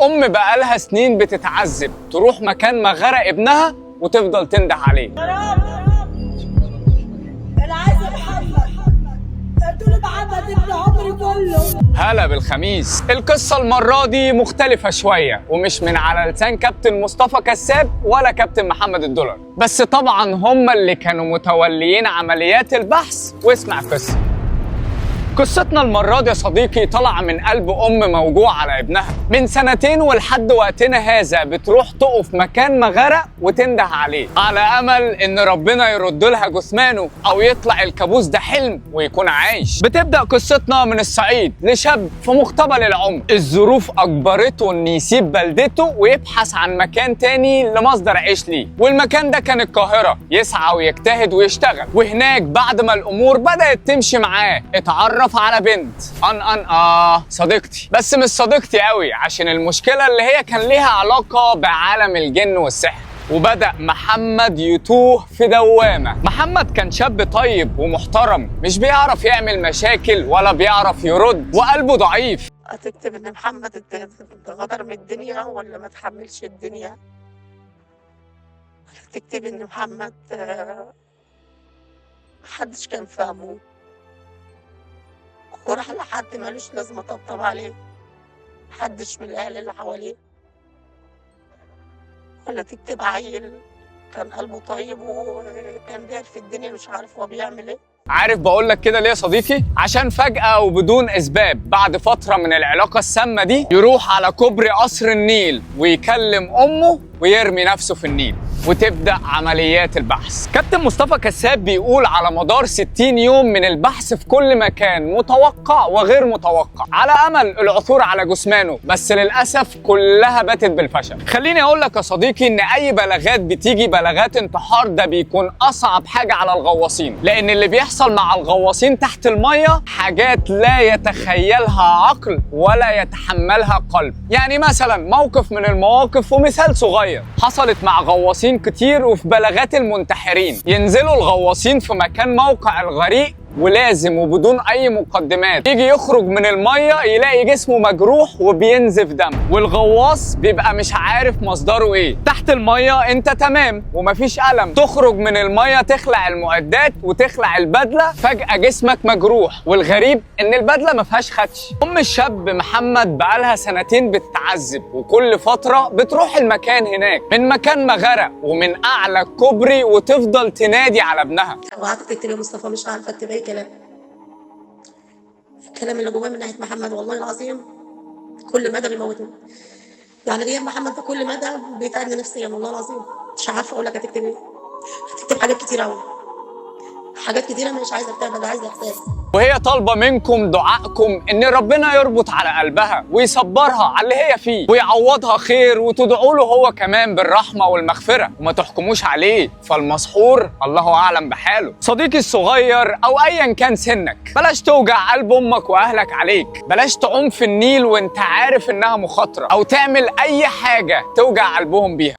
ام بقالها سنين بتتعذب تروح مكان مغارة ابنها وتفضل تنده عليه. انا عايزه محمد، قلت له محمد ابن عمري كله. هلا بالخميس. القصة المرة دي مختلفة شوية ومش من على لسان كابتن مصطفى كساب ولا كابتن محمد الدولار، بس طبعا هما اللي كانوا متوليين عمليات البحث. واسمع قصتنا المرة دي يا صديقي طلع من قلب أم موجوع على ابنها من سنتين، ولحد وقتنا هذا بتروح تقف مكان مغرق وتنده عليه على أمل إن ربنا يرد لها جثمانه أو يطلع الكابوس ده حلم ويكون عايش. بتبدأ قصتنا من الصعيد لشاب في مقتبل العمر، الظروف أجبرته إن يسيب بلدته ويبحث عن مكان تاني لمصدر عيش ليه، والمكان ده كان القاهرة. يسعى ويجتهد ويشتغل، وهناك بعد ما الأمور بدأت تمشي معاه اتعرف على بنت صديقتي، بس مش صديقتي قوي عشان المشكلة اللي هي كان ليها علاقة بعالم الجن والسحر. وبدأ محمد يتوه في دوامة. محمد كان شاب طيب ومحترم، مش بيعرف يعمل مشاكل ولا بيعرف يرد، وقلبه ضعيف. هتكتب ان محمد غدر من الدنيا ولا ما تحملش الدنيا؟ هتكتب ان محمد محدش كان فاهمه وراح لحد مالوش لازمة طبطب عليه، محدش من الأهل اللي حواليه؟ ولا تكتب عيل كان قلبه طيب وكان داير في الدنيا مش عارف هو بيعمل ايه؟ عارف بقول لك كده ليه يا صديقي؟ عشان فجأة وبدون أسباب بعد فترة من العلاقة السامة دي يروح على كوبري قصر النيل ويكلم أمه ويرمي نفسه في النيل، وتبدأ عمليات البحث. كابتن مصطفى كساب بيقول على مدار 60 يوم من البحث في كل مكان متوقع وغير متوقع على أمل العثور على جثمانه، بس للأسف كلها باتت بالفشل. خليني أقول لك يا صديقي إن أي بلاغات بتيجي بلاغات انتحار ده بيكون أصعب حاجة على الغواصين، لأن اللي بيحصل مع الغواصين تحت المية حاجات لا يتخيلها عقل ولا يتحملها قلب. يعني مثلا موقف من المواقف ومثال صغير حصلت مع غواصين كتير وفي بلاغات المنتحرين. ينزلوا الغواصين في مكان موقع الغريق ولازم وبدون اي مقدمات يجي يخرج من الميه يلاقي جسمه مجروح وبينزف دم، والغواص بيبقى مش عارف مصدره ايه. تحت الميه انت تمام ومفيش الم، تخرج من الميه تخلع المعدات وتخلع البدله، فجاه جسمك مجروح، والغريب ان البدله ما فيهاش خدش. ام الشاب محمد بقالها سنتين بتتعذب، وكل فتره بتروح المكان هناك من مكان مغرق ومن اعلى كوبري وتفضل تنادي على ابنها. وقعدت تكتب يا مصطفى مش عارفه اكتب اي كلام. الكلام اللي جواه من ناحيه محمد والله العظيم كل مدى بيموتني. يعني غياب محمد ده كل مدى بيتعبني نفسيا والله العظيم. مش عارفه اقول لك هتكتب ايه. هتكتب حاجات كتير قوي، حاجات كتيره مش عايزه اكتبها، ده عايزه احساس. وهي طالبه منكم دعائكم ان ربنا يربط على قلبها ويصبرها على اللي هي فيه ويعوضها خير، وتدعوا له هو كمان بالرحمه والمغفره، وما تحكموش عليه، فالمسحور الله اعلم بحاله. صديقي الصغير او ايا كان سنك، بلاش توجع قلب امك واهلك عليك، بلاش تعوم في النيل وانت عارف انها مخاطره، او تعمل اي حاجه توجع قلبهم بيها.